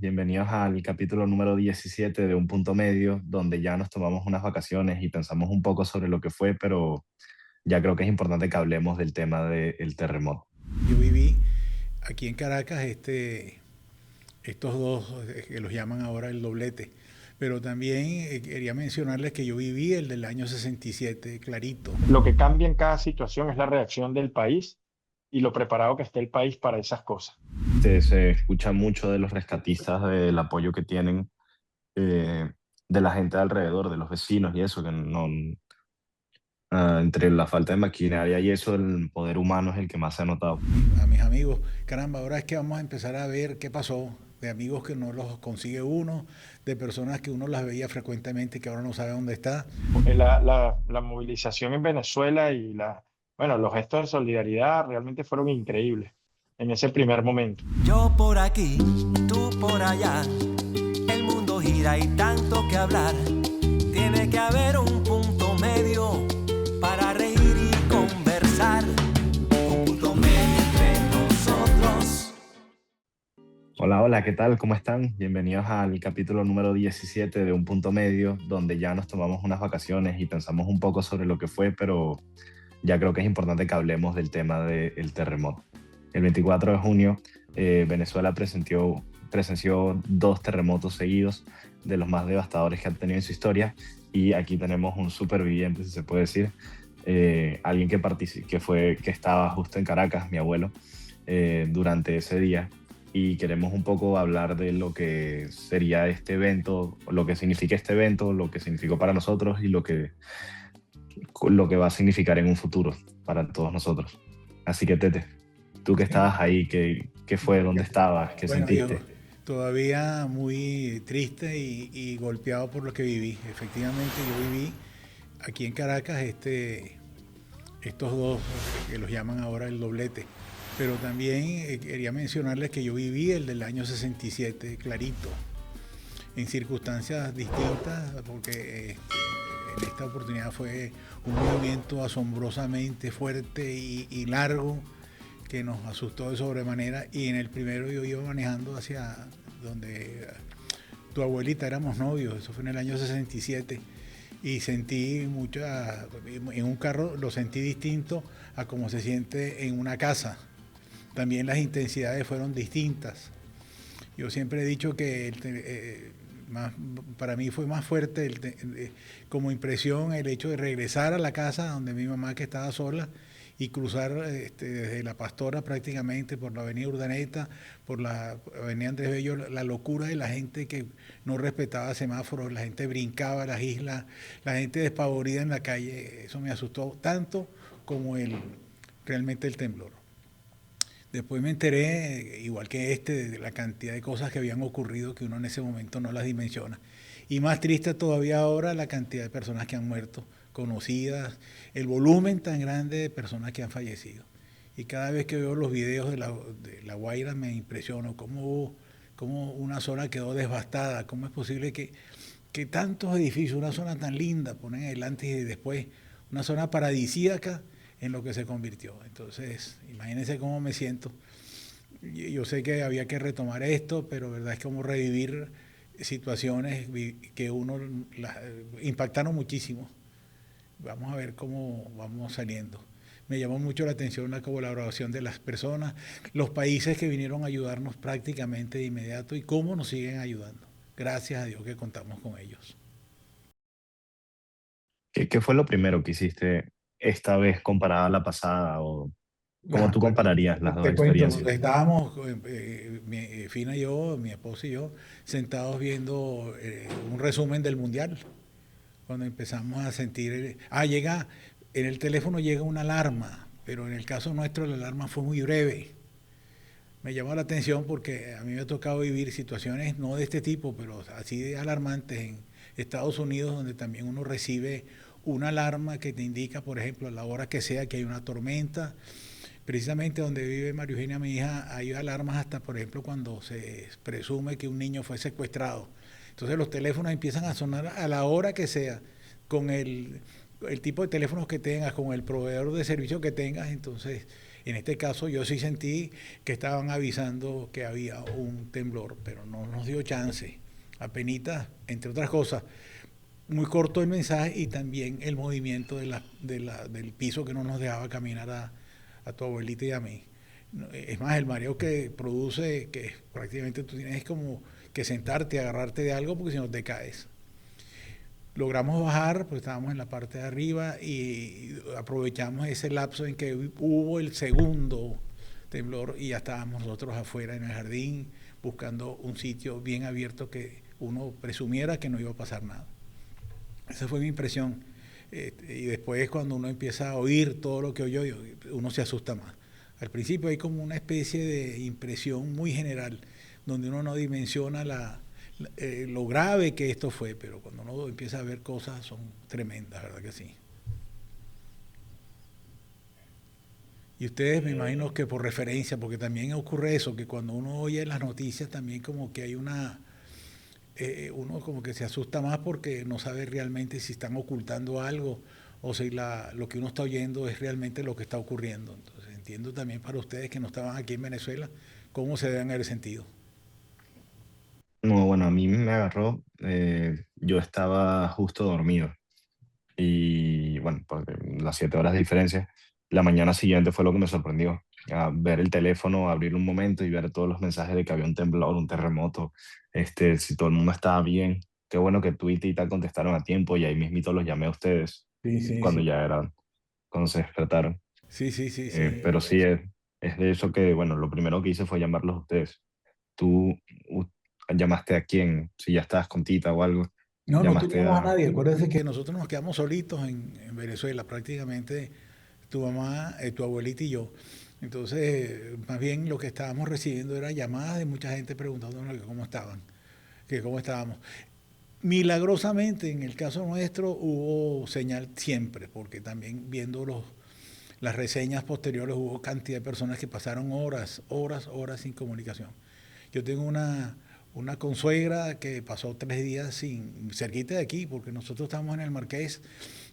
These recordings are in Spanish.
Bienvenidos al capítulo número 17 de Un Punto Medio, donde ya nos tomamos unas vacaciones y pensamos un poco sobre lo que fue, pero ya creo que es importante que hablemos del tema del terremoto. Yo viví aquí en Caracas estos dos que los llaman ahora el doblete, pero también quería mencionarles que yo viví el del año 67 clarito. Lo que cambia en cada situación es la reacción del país y lo preparado que esté el país para esas cosas. Se escucha mucho de los rescatistas, del apoyo que tienen, de la gente de alrededor, de los vecinos y eso, que no, entre la falta de maquinaria y eso, el poder humano es el que más se ha notado. A mis amigos, caramba, ahora es que vamos a empezar a ver qué pasó, de amigos que no los consigue uno, de personas que uno las veía frecuentemente que ahora no sabe dónde está. La movilización en Venezuela y bueno, los gestos de solidaridad realmente fueron increíbles en ese primer momento. Yo por aquí, tú por allá, el mundo gira y tanto que hablar. Tiene que haber un punto medio para reír y conversar. Un punto medio entre nosotros. Hola, hola, ¿qué tal? ¿Cómo están? Bienvenidos al capítulo número 17 de Un Punto Medio, donde ya nos tomamos unas vacaciones y pensamos un poco sobre lo que fue, pero ya creo que es importante que hablemos del tema del terremoto. El 24 de junio, Venezuela presenció dos terremotos seguidos, de los más devastadores que ha tenido en su historia, y aquí tenemos un superviviente, si se puede decir, alguien que estaba justo en Caracas, mi abuelo, durante ese día, y queremos un poco hablar de lo que sería este evento, lo que significa este evento, lo que significó para nosotros y lo que va a significar en un futuro para todos nosotros. Así que Tete, tú que Sí. estabas ahí, ¿qué fue? ¿Dónde estabas? ¿Qué Bueno, yo sentiste? todavía muy triste y golpeado por lo que viví. Efectivamente, yo viví aquí en Caracas estos dos que los llaman ahora el doblete. Pero también quería mencionarles que yo viví el del año 67 clarito, en circunstancias distintas, porque en esta oportunidad fue un movimiento asombrosamente fuerte y largo que nos asustó de sobremanera. Y en el primero yo iba manejando hacia donde tu abuelita éramos novios, eso fue en el año 67, y sentí mucha, en un carro lo sentí distinto a como se siente en una casa. También las intensidades fueron distintas. Yo siempre he dicho que para mí fue más fuerte como impresión el hecho de regresar a la casa donde mi mamá, que estaba sola, y cruzar desde La Pastora prácticamente por la avenida Urdaneta, por la avenida Andrés Bello, la locura de la gente que no respetaba semáforos, la gente brincaba las islas, la gente despavorida en la calle. Eso me asustó tanto como realmente el temblor. Después me enteré, igual que de la cantidad de cosas que habían ocurrido que uno en ese momento no las dimensiona. Y más triste todavía ahora la cantidad de personas que han muerto, conocidas, el volumen tan grande de personas que han fallecido. Y cada vez que veo los videos de la Guaira me impresiono cómo una zona quedó devastada, cómo es posible que tantos edificios, una zona tan linda, ponen el antes y después, una zona paradisíaca, en lo que se convirtió. Entonces, imagínense cómo me siento. Yo sé que había que retomar esto, pero verdad es como revivir situaciones que uno impactaron muchísimo. Vamos a ver cómo vamos saliendo. Me llamó mucho la atención la colaboración de las personas, los países que vinieron a ayudarnos prácticamente de inmediato y cómo nos siguen ayudando. Gracias a Dios que contamos con ellos. ¿Qué fue lo primero que hiciste esta vez comparada a la pasada? ¿O cómo Bueno, tú compararías las dos te cuento, experiencias? estábamos, Fina y yo, mi esposa y yo, sentados viendo un resumen del Mundial, cuando empezamos a sentir, en el teléfono llega una alarma, pero en el caso nuestro la alarma fue muy breve. Me llamó la atención porque a mí me ha tocado vivir situaciones no de este tipo, pero así de alarmantes en Estados Unidos, donde también uno recibe una alarma que te indica, por ejemplo, a la hora que sea que hay una tormenta. Precisamente donde vive María Eugenia, mi hija, hay alarmas hasta, por ejemplo, cuando se presume que un niño fue secuestrado. Entonces los teléfonos empiezan a sonar a la hora que sea, con el tipo de teléfonos que tengas, con el proveedor de servicio que tengas. Entonces En este caso yo sí sentí que estaban avisando que había un temblor, pero no nos dio chance. Apenita, entre otras cosas, muy corto el mensaje y también el movimiento del piso que no nos dejaba caminar a tu abuelita y a mí. Es más, el mareo que produce, que prácticamente tú tienes como que sentarte, agarrarte de algo, porque si no te caes. Logramos bajar, pues estábamos en la parte de arriba y aprovechamos ese lapso en que hubo el segundo temblor y ya estábamos nosotros afuera en el jardín buscando un sitio bien abierto que uno presumiera que no iba a pasar nada. Esa fue mi impresión. Y después cuando uno empieza a oír todo lo que oyó, uno se asusta más. Al principio hay como una especie de impresión muy general, donde uno no dimensiona lo grave que esto fue, pero cuando uno empieza a ver cosas son tremendas, ¿verdad que sí? Y ustedes me imagino que por referencia, porque también ocurre eso, que cuando uno oye las noticias también como que hay uno como que se asusta más porque no sabe realmente si están ocultando algo o si lo que uno está oyendo es realmente lo que está ocurriendo. Entonces entiendo también para ustedes que no estaban aquí en Venezuela, cómo se deben haber sentido. No, bueno, a mí me agarró, yo estaba justo dormido y bueno, porque las 7 horas de diferencia, la mañana siguiente fue lo que me sorprendió, a ver el teléfono, abrir un momento y ver todos los mensajes de que había un temblor, un terremoto, si todo el mundo estaba bien. Qué bueno que tú y Tita contestaron a tiempo y ahí mismito los llamé a ustedes Sí, sí, cuando sí. ya eran, cuando se despertaron. Sí, sí, sí, sí. Pero sí, es de eso que, bueno, lo primero que hice fue llamarlos a ustedes. ¿Tú u- llamaste a quién? Si ya estabas con Tita o algo, No, no llamaste tuvimos a a... nadie. Acuérdense que nosotros nos quedamos solitos en Venezuela, prácticamente tu mamá, tu abuelita y yo. Entonces, más bien lo que estábamos recibiendo era llamadas de mucha gente preguntándonos que cómo estaban, que cómo estábamos. Milagrosamente, en el caso nuestro, hubo señal siempre, porque también viendo las reseñas posteriores hubo cantidad de personas que pasaron horas, horas, horas sin comunicación. Yo tengo una consuegra que pasó 3 días cerquita de aquí, porque nosotros estamos en el Marqués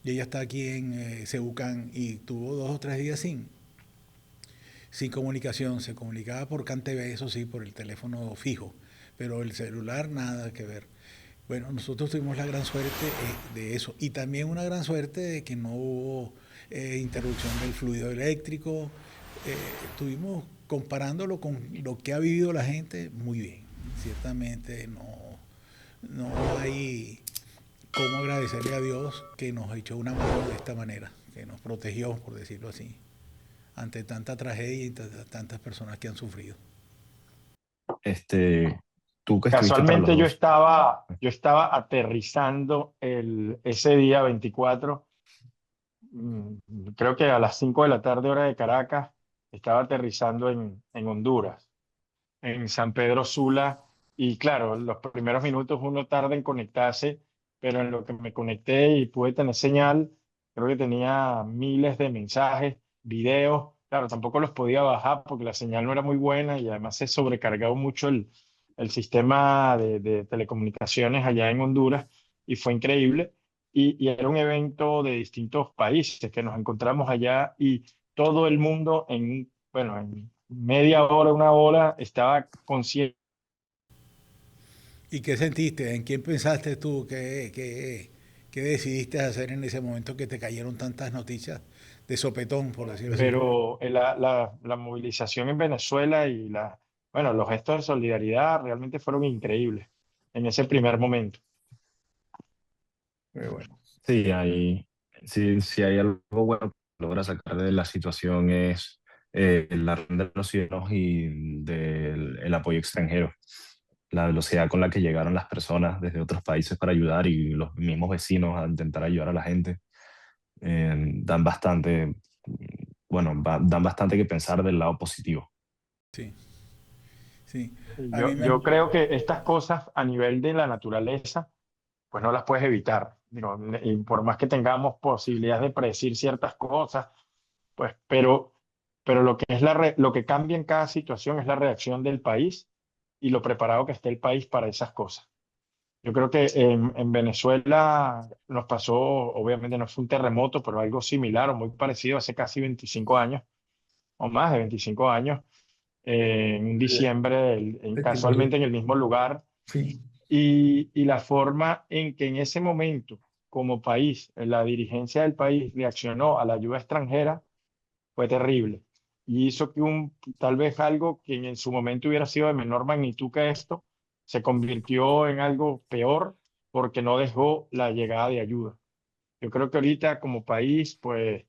y ella está aquí en Cebucán y tuvo 2 o 3 días sin comunicación. Se comunicaba por CanTV, eso sí, por el teléfono fijo, pero el celular nada que ver. Bueno, nosotros tuvimos la gran suerte de eso y también una gran suerte de que no hubo interrupción del fluido eléctrico. Estuvimos comparándolo con lo que ha vivido la gente muy bien. Ciertamente no hay cómo agradecerle a Dios que nos echó una mano de esta manera, que nos protegió, por decirlo así, ante tanta tragedia y tantas personas que han sufrido. Este, tú que estuviste para los Casualmente dos. yo estaba aterrizando ese día 24, creo que a las 5 de la tarde hora de Caracas, estaba aterrizando en Honduras, en San Pedro Sula, y claro, los primeros minutos uno tarda en conectarse, pero en lo que me conecté y pude tener señal, creo que tenía miles de mensajes, videos, claro, tampoco los podía bajar porque la señal no era muy buena y además se sobrecargaba mucho el sistema de telecomunicaciones allá en Honduras y fue increíble. Y era un evento de distintos países que nos encontramos allá y todo el mundo bueno, en media hora, una hora, estaba consciente. ¿Y qué sentiste? ¿En quién pensaste tú? ¿Qué decidiste hacer en ese momento que te cayeron tantas noticias de sopetón, por decirlo así? Pero la movilización en Venezuela y bueno, los gestos de solidaridad realmente fueron increíbles en ese primer momento. Pero bueno, Sí, sí hay algo bueno que logra sacar de la situación es la ronda de los cielos y del el apoyo extranjero. La velocidad con la que llegaron las personas desde otros países para ayudar y los mismos vecinos a intentar ayudar a la gente dan bastante, bueno, dan bastante que pensar del lado positivo. sí, sí. Y A mí yo me... creo que estas cosas a nivel de la naturaleza, pues no las puedes evitar. Digo, y por más que tengamos posibilidades de predecir ciertas cosas, pues, pero lo que es lo que cambia en cada situación es la reacción del país y lo preparado que esté el país para esas cosas. Yo creo que en Venezuela nos pasó, obviamente no fue un terremoto, pero algo similar o muy parecido hace casi 25 años. o más de 25 años, en un diciembre, Temblor. casualmente en el mismo lugar, Sí, y la forma en que en ese momento, como país, la dirigencia del país reaccionó a la ayuda extranjera fue terrible. Y hizo que tal vez algo que en su momento hubiera sido de menor magnitud que esto, se convirtió en algo peor porque no dejó la llegada de ayuda. Yo creo que ahorita como país, pues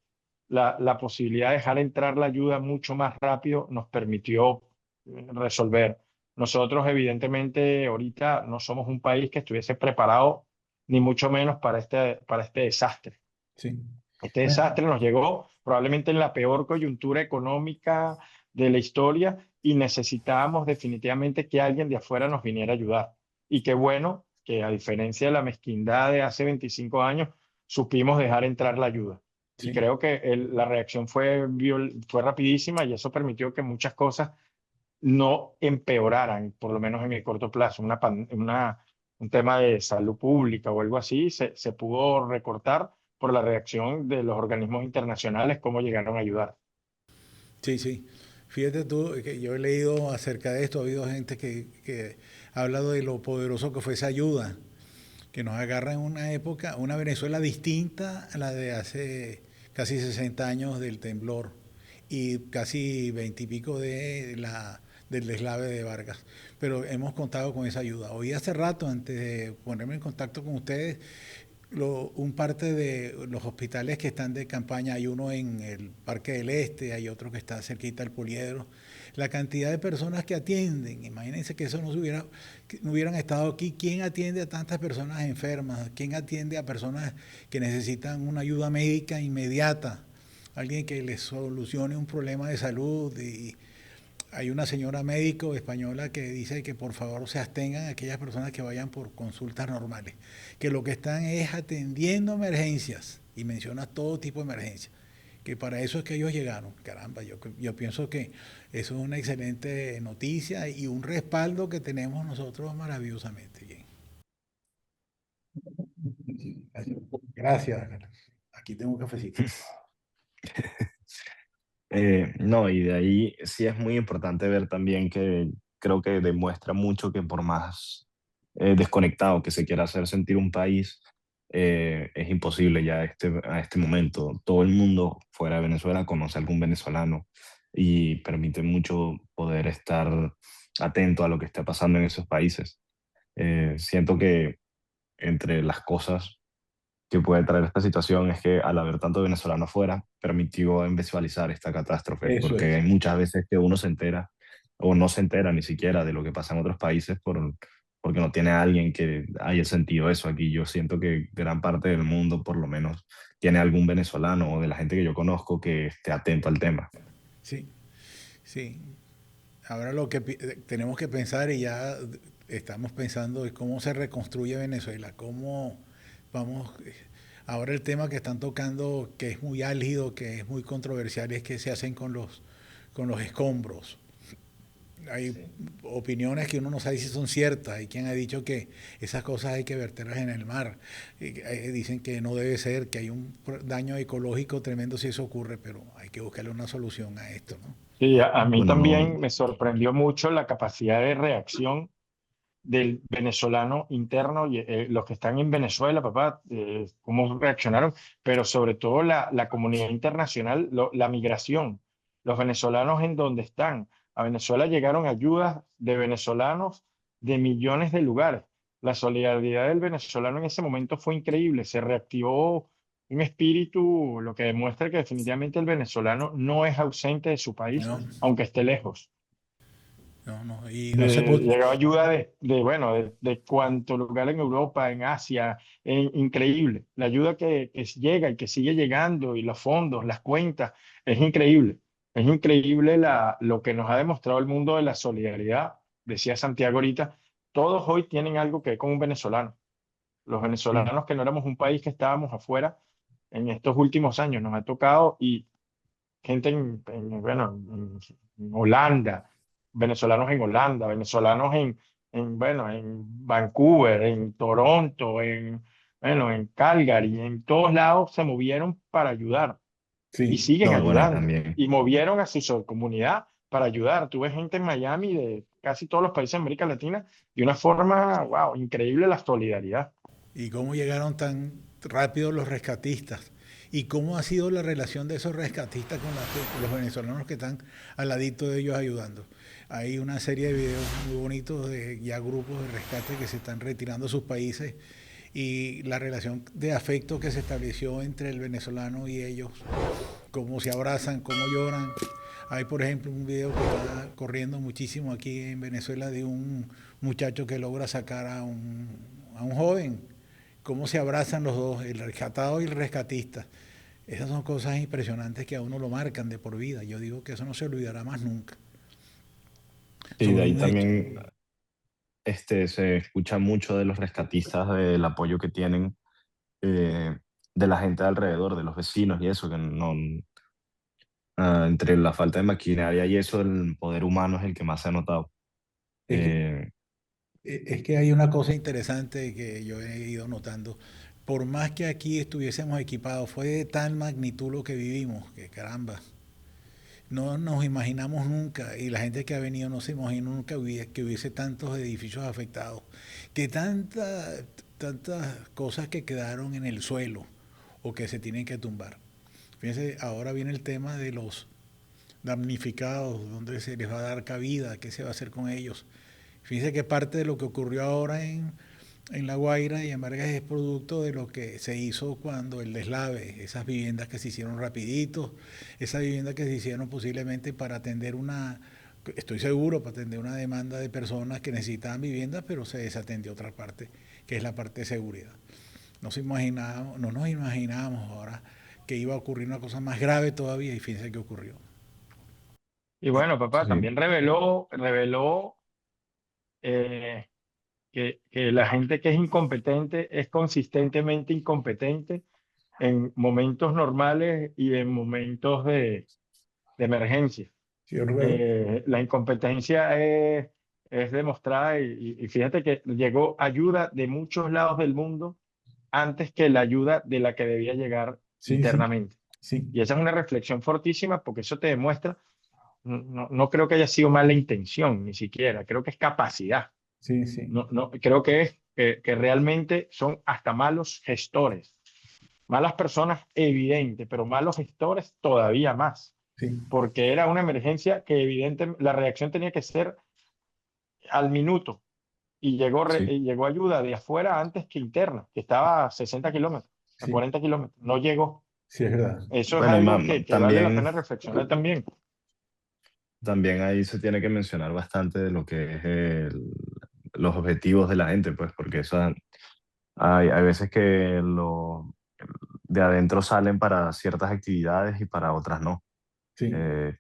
la posibilidad de dejar entrar la ayuda mucho más rápido nos permitió resolver. Nosotros, evidentemente, ahorita no somos un país que estuviese preparado, ni mucho menos para este desastre. sí. Este Bueno, desastre nos llegó probablemente en la peor coyuntura económica de la historia y necesitábamos definitivamente que alguien de afuera nos viniera a ayudar. Y qué bueno que a diferencia de la mezquindad de hace 25 años, supimos dejar entrar la ayuda. Y sí. creo que la reacción fue rapidísima y eso permitió que muchas cosas no empeoraran, por lo menos en el corto plazo. Un tema de salud pública o algo así se pudo recortar por la reacción de los organismos internacionales, cómo llegaron a ayudar. Sí, sí. Fíjate tú que yo he leído acerca de esto, ha habido gente que ha hablado de lo poderoso que fue esa ayuda, que nos agarra en una época, una Venezuela distinta a la de hace casi 60 años del temblor y casi 20 y pico del deslave de Vargas. Pero hemos contado con esa ayuda. Hoy hace rato, antes de ponerme en contacto con ustedes, un parte de los hospitales que están de campaña, hay uno en el Parque del Este, hay otro que está cerquita del Poliedro. La cantidad de personas que atienden, imagínense que eso que no hubieran estado aquí. ¿Quién atiende a tantas personas enfermas? ¿Quién atiende a personas que necesitan una ayuda médica inmediata? Alguien que les solucione un problema de salud. Y hay una señora médico española que dice que por favor se abstengan aquellas personas que vayan por consultas normales, que lo que están es atendiendo emergencias y menciona todo tipo de emergencias, que para eso es que ellos llegaron. Caramba, yo pienso que eso es una excelente noticia y un respaldo que tenemos nosotros maravillosamente bien. Gracias. Aquí tengo un cafecito. No, y de ahí sí es muy importante ver también que creo que demuestra mucho que por más desconectado que se quiera hacer sentir un país, es imposible ya a este momento. Todo el mundo fuera de Venezuela conoce a algún venezolano y permite mucho poder estar atento a lo que está pasando en esos países. Siento que entre las cosas que puede traer esta situación es que al haber tanto venezolano afuera, permitió visualizar esta catástrofe, Eso porque es. hay muchas veces que uno se entera o no se entera ni siquiera de lo que pasa en otros países porque no tiene a alguien que haya sentido eso. Aquí yo siento que gran parte del mundo, por lo menos, tiene algún venezolano o de la gente que yo conozco que esté atento al tema. Sí, sí. Ahora lo que tenemos que pensar y ya estamos pensando es cómo se reconstruye Venezuela, cómo vamos. Ahora el tema que están tocando, que es muy álgido, que es muy controversial, es que se hacen con los escombros. Hay opiniones que uno no sabe si son ciertas. Hay quien ha dicho que esas cosas hay que verterlas en el mar. Dicen que no debe ser, que hay un daño ecológico tremendo si eso ocurre, pero hay que buscarle una solución a esto, ¿no? Sí, a mí Bueno, no, también me sorprendió mucho la capacidad de reacción del venezolano interno y los que están en Venezuela, papá, cómo reaccionaron, pero sobre todo la comunidad internacional, la migración, los venezolanos en donde están. A Venezuela llegaron ayudas de venezolanos de millones de lugares. La solidaridad del venezolano en ese momento fue increíble, se reactivó un espíritu, lo que demuestra que definitivamente el venezolano no es ausente de su país, No, aunque esté lejos. no, no. Y no se puede. Llegaba ayuda bueno, de cuánto lugar en Europa, en Asia, increíble. La ayuda que llega y que sigue llegando y los fondos, las cuentas, es increíble. Es increíble lo que nos ha demostrado el mundo de la solidaridad. Decía Santiago ahorita, todos hoy tienen algo que ver con un venezolano. Los Sí, venezolanos que no éramos un país que estábamos afuera en estos últimos años nos ha tocado y gente en Holanda, venezolanos en Holanda, venezolanos bueno, en Vancouver, en Toronto, bueno, en Calgary, en todos lados se movieron para ayudar. y Sí, siguen No, bueno, y ayudando. también, Y movieron a su comunidad para ayudar. Tuve gente en Miami de casi todos los países de América Latina de una forma, wow, increíble la solidaridad. y cómo llegaron tan rápido los rescatistas y cómo ha sido la relación de esos rescatistas con los venezolanos que están al ladito de ellos ayudando. Hay una serie de videos muy bonitos de ya grupos de rescate que se están retirando a sus países y la relación de afecto que se estableció entre el venezolano y ellos, cómo se abrazan, cómo lloran. Hay, por ejemplo, un video que está corriendo muchísimo aquí en Venezuela de un muchacho que logra sacar a un joven, cómo se abrazan los dos, el rescatado y el rescatista. Esas son cosas impresionantes que a uno lo marcan de por vida. Yo digo que eso no se olvidará más nunca. sí, Son de ahí un hecho. también se escucha mucho de los rescatistas, del apoyo que tienen de la gente de alrededor, de los vecinos y eso, que no, entre la falta de maquinaria y eso, el poder humano es el que más se ha notado. Es que, Eh, es que hay una cosa interesante que yo he ido notando. Por más que aquí estuviésemos equipados, fue de tal magnitud lo que vivimos, que caramba, no nos imaginamos nunca, y la gente que ha venido no se imaginó nunca que hubiese tantos edificios afectados, que tantas cosas que quedaron en el suelo o que se tienen que tumbar. Fíjense, ahora viene el tema de los damnificados, dónde se les va a dar cabida, qué se va a hacer con ellos. Fíjense que parte de lo que ocurrió ahora en La Guaira y en Vargas es producto de lo que se hizo cuando el deslave, esas viviendas que se hicieron rapiditos, esas viviendas que se hicieron posiblemente para atender estoy seguro, para atender una demanda de personas que necesitaban viviendas, pero se desatendió otra parte, que es la parte de seguridad. No nos imaginábamos ahora que iba a ocurrir una cosa más grave todavía y fíjense que ocurrió. Y bueno, papá, sí, también reveló eh, que la gente que es incompetente es consistentemente incompetente en momentos normales y en momentos de emergencia. Sí, yo recuerdo. La incompetencia es demostrada y fíjate que llegó ayuda de muchos lados del mundo antes que la ayuda de la que debía llegar Sí, sí, internamente. sí, Y esa es una reflexión fortísima porque eso te demuestra, no creo que haya sido mala intención ni siquiera, creo que es capacidad. sí, sí, No, creo que es que realmente son hasta malos gestores, malas personas evidente, pero malos gestores todavía más, sí, porque era una emergencia que evidentemente la reacción tenía que ser al minuto y sí. llegó ayuda de afuera antes que interna, que estaba a 60 kilómetros, a sí, 40 kilómetros, no llegó. sí, es verdad. Eso es Bueno, y algo que vale la también, pena reflexionar también. también ahí se tiene que mencionar bastante de lo que es los objetivos de la gente, pues, porque eso, hay veces que de adentro salen para ciertas actividades y para otras no. Sí. Eh,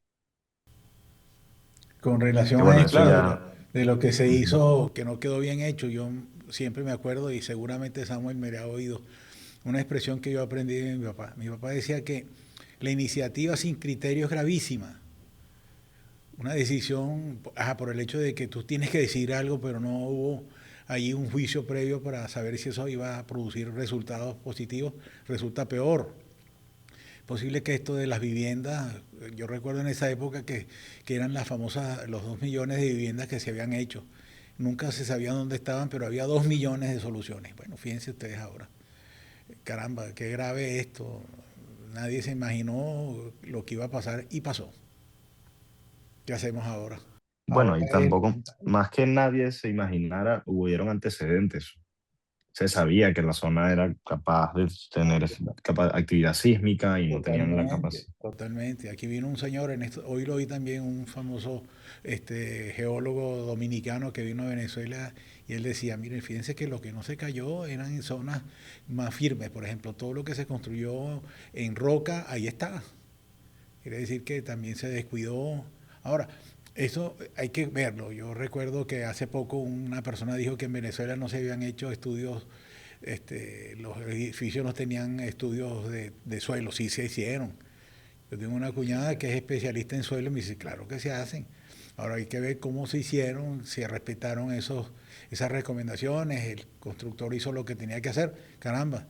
Con que relación a bueno, Sí, eso esto claro. ya... de lo que se Ujú. hizo, que no quedó bien hecho, yo siempre me acuerdo y seguramente Samuel me ha oído una expresión que yo aprendí de mi papá. Mi papá decía que la iniciativa sin criterio es gravísima. Una decisión, por el hecho de que tú tienes que decidir algo, pero no hubo allí un juicio previo para saber si eso iba a producir resultados positivos, resulta peor. Posible que esto de las viviendas, yo recuerdo en esa época que eran las famosas, los 2 millones de viviendas que se habían hecho. Nunca se sabía dónde estaban, pero había 2 millones de soluciones. Bueno, fíjense ustedes ahora. Caramba, qué grave esto. Nadie se imaginó lo que iba a pasar y pasó. ¿Qué hacemos ahora? Bueno, Ahora y es, tampoco, más que nadie se imaginara, hubieron antecedentes. Se sabía que la zona era capaz de tener actividad sísmica y no tenían la totalmente, capacidad. totalmente. Aquí vino un señor, hoy lo vi también, un famoso geólogo dominicano que vino a Venezuela y él decía, miren, fíjense que lo que no se cayó eran en zonas más firmes. Por ejemplo, todo lo que se construyó en roca, ahí está. Quiere decir que también se descuidó. Ahora, eso hay que verlo. Yo recuerdo que hace poco una persona dijo que en Venezuela no se habían hecho estudios, los edificios no tenían estudios de suelo, sí se hicieron. Yo tengo una cuñada que es especialista en suelo y me dice, claro que se hacen. Ahora hay que ver cómo se hicieron, si respetaron esas recomendaciones, el constructor hizo lo que tenía que hacer. Caramba,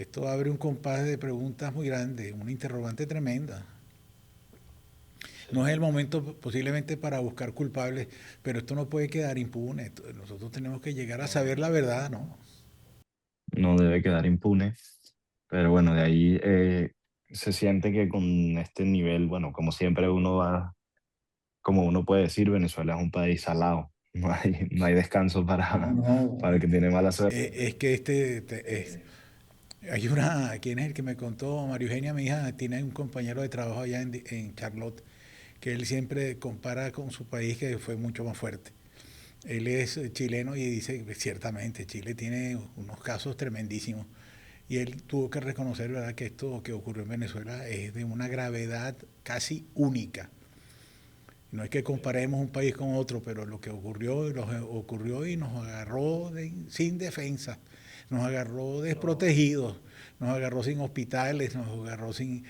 Esto abre un compás de preguntas muy grande, una interrogante tremenda. No es el momento posiblemente para buscar culpables, pero esto no puede quedar impune. Nosotros tenemos que llegar a saber la verdad, ¿no? No debe quedar impune, pero bueno, de ahí se siente que con este nivel, bueno, como siempre uno va, como uno puede decir, Venezuela es un país salado, no hay descanso para el que tiene mala suerte. Es que hay una, ¿quién es el que me contó? María Eugenia, mi hija, tiene un compañero de trabajo allá en Charlotte, que él siempre compara con su país que fue mucho más fuerte. Él es chileno y dice, ciertamente, Chile tiene unos casos tremendísimos. Y él tuvo que reconocer, ¿verdad?, que esto que ocurrió en Venezuela es de una gravedad casi única. No es que comparemos un país con otro, pero lo que ocurrió y nos agarró sin defensa, nos agarró desprotegidos, nos agarró sin hospitales, nos agarró sin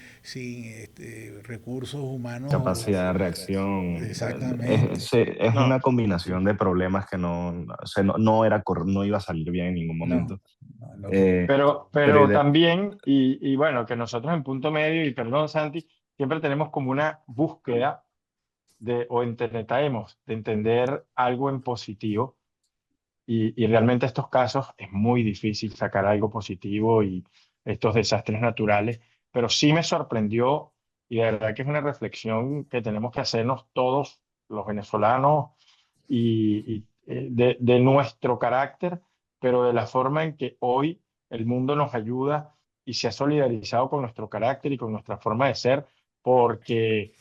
recursos humanos. Capacidad de reacción. Exactamente. Es No, una combinación de problemas que no era, no iba a salir bien en ningún No, momento. no, en lo absoluto. Eh, pero pero también, y bueno, que nosotros en Punto Medio, y perdón, Santi, siempre tenemos como una búsqueda o intentamos de entender algo en positivo. Y realmente estos casos es muy difícil sacar algo positivo y estos desastres naturales, pero sí me sorprendió y de verdad que es una reflexión que tenemos que hacernos todos los venezolanos de nuestro carácter, pero de la forma en que hoy el mundo nos ayuda y se ha solidarizado con nuestro carácter y con nuestra forma de ser, porque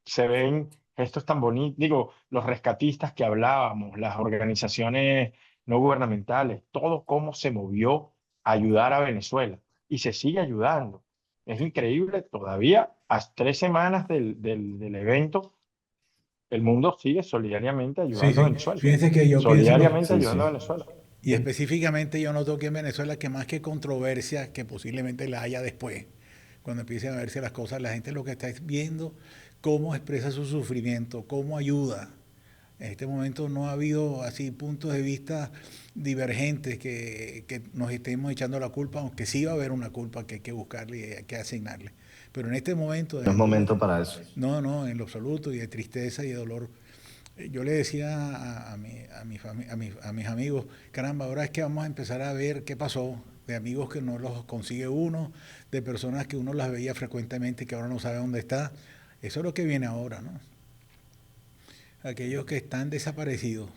se ven gestos tan bonitos, digo, los rescatistas que hablábamos, las organizaciones no gubernamentales, todo cómo se movió a ayudar a Venezuela y se sigue ayudando. Es increíble, todavía a 3 semanas del evento, el mundo sigue solidariamente Sí, ayudando a sí. Venezuela, Fíjense que yo pienso, solidariamente sí, sí. ayudando a Venezuela. y específicamente yo noto que en Venezuela que más que controversia, que posiblemente la haya después, cuando empiecen a verse las cosas, la gente lo que está es viendo cómo expresa su sufrimiento, cómo ayuda. En este momento no ha habido así puntos de vista divergentes que nos estemos echando la culpa, aunque sí va a haber una culpa que hay que buscarle y hay que asignarle. Pero en este momento, No desde es luego, momento para eso. no, no, en lo absoluto, y de tristeza y de dolor. Yo le decía a mis amigos, caramba, ahora es que vamos a empezar a ver qué pasó, de amigos que no los consigue uno, de personas que uno las veía frecuentemente y que ahora no sabe dónde está. Eso es lo que viene ahora, ¿no? Aquellos que están desaparecidos,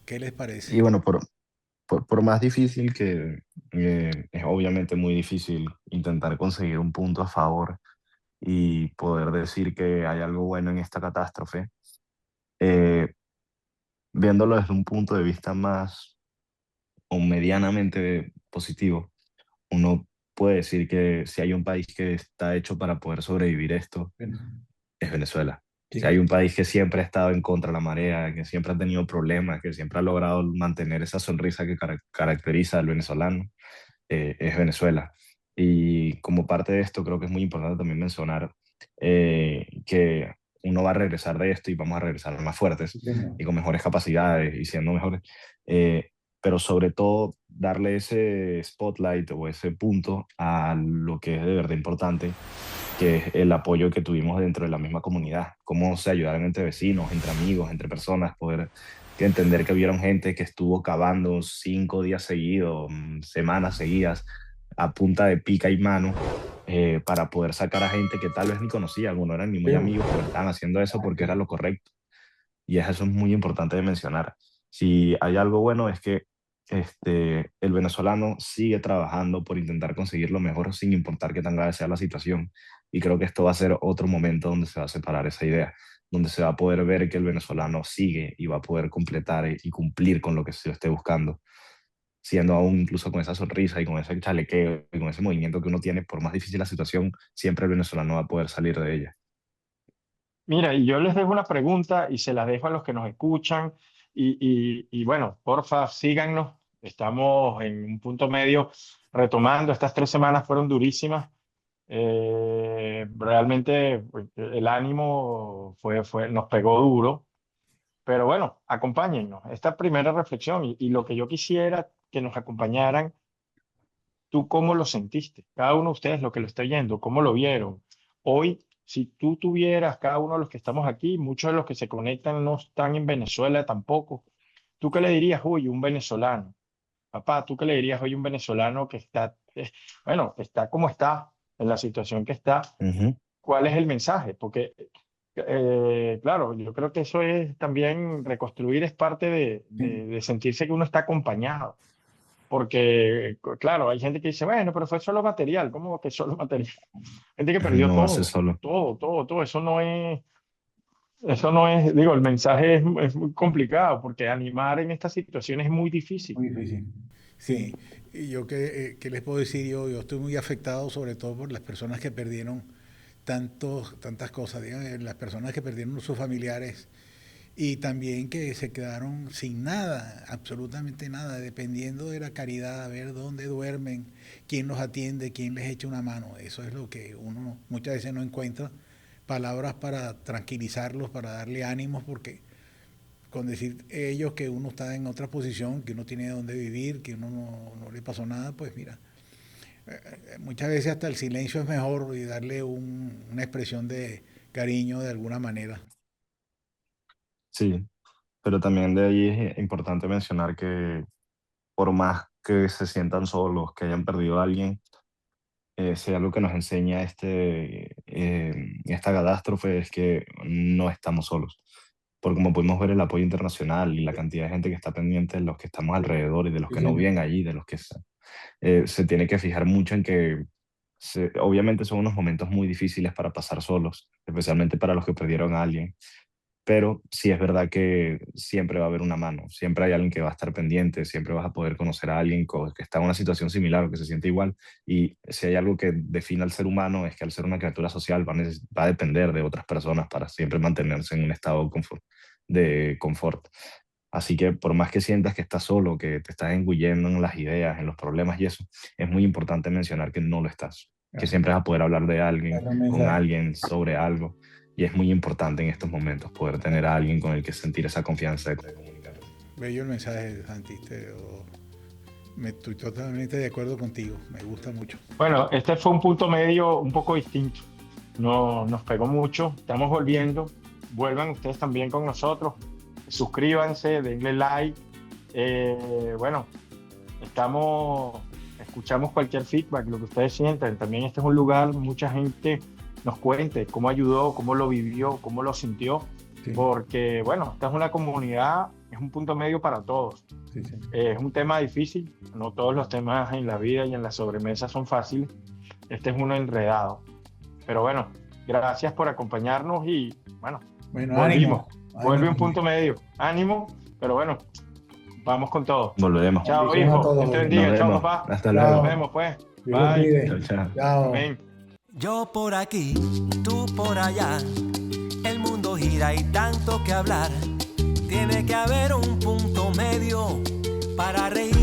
¿qué les parece? Y bueno, por más difícil que es obviamente muy difícil intentar conseguir un punto a favor y poder decir que hay algo bueno en esta catástrofe, eh, viéndolo desde un punto de vista más o medianamente positivo, uno puede decir que si hay un país que está hecho para poder sobrevivir esto, es Venezuela. Si hay un país que siempre ha estado en contra de la marea, que siempre ha tenido problemas, que siempre ha logrado mantener esa sonrisa que caracteriza al venezolano, es Venezuela. Y como parte de esto, creo que es muy importante también mencionar que uno va a regresar de esto y vamos a regresar más fuertes y con mejores capacidades y siendo mejores. eh, pero sobre todo darle ese spotlight o ese punto a lo que es de verdad importante, que es el apoyo que tuvimos dentro de la misma comunidad, cómo se ayudaron entre vecinos, entre amigos, entre personas, poder que entender que vieron gente que estuvo cavando 5 días seguidos, semanas seguidas, a punta de pica y mano, para poder sacar a gente que tal vez ni conocían o no eran ni muy amigos, pero estaban haciendo eso porque era lo correcto. Y eso es muy importante de mencionar. Si hay algo bueno es que el venezolano sigue trabajando por intentar conseguir lo mejor sin importar qué tan grave sea la situación. Y creo que esto va a ser otro momento donde se va a separar esa idea, donde se va a poder ver que el venezolano sigue y va a poder completar y cumplir con lo que se esté buscando, siendo aún incluso con esa sonrisa y con ese chalequeo y con ese movimiento que uno tiene, por más difícil la situación, siempre el venezolano va a poder salir de ella. Mira, y yo les dejo una pregunta y se las dejo a los que nos escuchan. Y bueno, porfa, síganos. Estamos en un punto medio retomando. Estas 3 semanas fueron durísimas. Realmente pues, el ánimo nos pegó duro. Pero bueno, acompáñennos. Esta primera reflexión y lo que yo quisiera que nos acompañaran ¿Tú cómo lo sentiste? Cada uno de ustedes, lo que lo está oyendo, ¿cómo lo vieron? Hoy, si tú tuvieras, cada uno de los que estamos aquí, muchos de los que se conectan no están en Venezuela tampoco. ¿Tú qué le dirías hoy a un venezolano? Papá, ¿tú qué le dirías hoy a un venezolano que está, bueno, está como está, en la situación que está? Ujú. ¿Cuál es el mensaje? Porque, claro, yo creo que eso es también reconstruir, es parte de sentirse que uno está acompañado. Porque, claro, hay gente que dice, bueno, pero fue solo material. ¿Cómo que solo material? Gente que perdió No va a ser todo, solo. todo, todo, todo. Eso no es, digo, el mensaje es muy complicado porque animar en estas situaciones es muy difícil. Muy difícil. Sí, y yo qué les puedo decir yo estoy muy afectado sobre todo por las personas que perdieron tantas cosas, digamos, las personas que perdieron sus familiares y también que se quedaron sin nada, absolutamente nada, dependiendo de la caridad, a ver dónde duermen, quién los atiende, quién les echa una mano. Eso es lo que uno muchas veces no encuentra palabras para tranquilizarlos, para darle ánimos, porque con decir ellos que uno está en otra posición, que uno tiene dónde vivir, que uno no le pasó nada, pues mira, muchas veces hasta el silencio es mejor y darle una expresión de cariño de alguna manera. Sí, pero también de ahí es importante mencionar que por más que se sientan solos, que hayan perdido a alguien, si algo que nos enseña esta catástrofe es que no estamos solos. Porque como pudimos ver el apoyo internacional y la cantidad de gente que está pendiente de los que estamos alrededor y de los Sí, que no señor. viven allí, de los que se tiene que fijar mucho en que obviamente son unos momentos muy difíciles para pasar solos, especialmente para los que perdieron a alguien, pero sí es verdad que siempre va a haber una mano, siempre hay alguien que va a estar pendiente, siempre vas a poder conocer a alguien que está en una situación similar o que se siente igual. Y si hay algo que define al ser humano es que al ser una criatura social va a depender de otras personas para siempre mantenerse en un estado de confort. Así que por más que sientas que estás solo, que te estás engullendo en las ideas, en los problemas y eso, es muy importante mencionar que no lo estás, que Claro, siempre vas a poder hablar de alguien, darle un con mensaje. alguien, sobre algo. Y es muy importante en estos momentos poder tener a alguien con el que sentir esa confianza de comunicar. Bello el mensaje, Santi. Estoy totalmente de acuerdo contigo. Me gusta mucho. Bueno, este fue un punto medio un poco distinto. No, nos pegó mucho. Estamos volviendo. Vuelvan ustedes también con nosotros. Suscríbanse, denle like. Bueno, escuchamos cualquier feedback, lo que ustedes sientan. También este es un lugar, mucha gente nos cuente cómo ayudó, cómo lo vivió, cómo lo sintió. Sí, Porque, bueno, esta es una comunidad, es un punto medio para todos. sí, sí. Es un tema difícil, no todos los temas en la vida y en la sobremesa son fáciles. Este es uno enredado. Pero bueno, gracias por acompañarnos y bueno, Bueno, volvimos. ánimo. Vuelve un Ánimo. punto medio. Ánimo, pero bueno, vamos con todo. Volveremos. Chao, Bendiciones a hijo. todos. Dios te Nos bendiga. Chao, vemos. papá. Hasta Chao. Nos luego. vemos, pues. Dios los Bye. cuide. Chao, chao. Chao. Amén. Yo por aquí, tú por allá, el mundo gira y tanto que hablar. Tiene que haber un punto medio para reír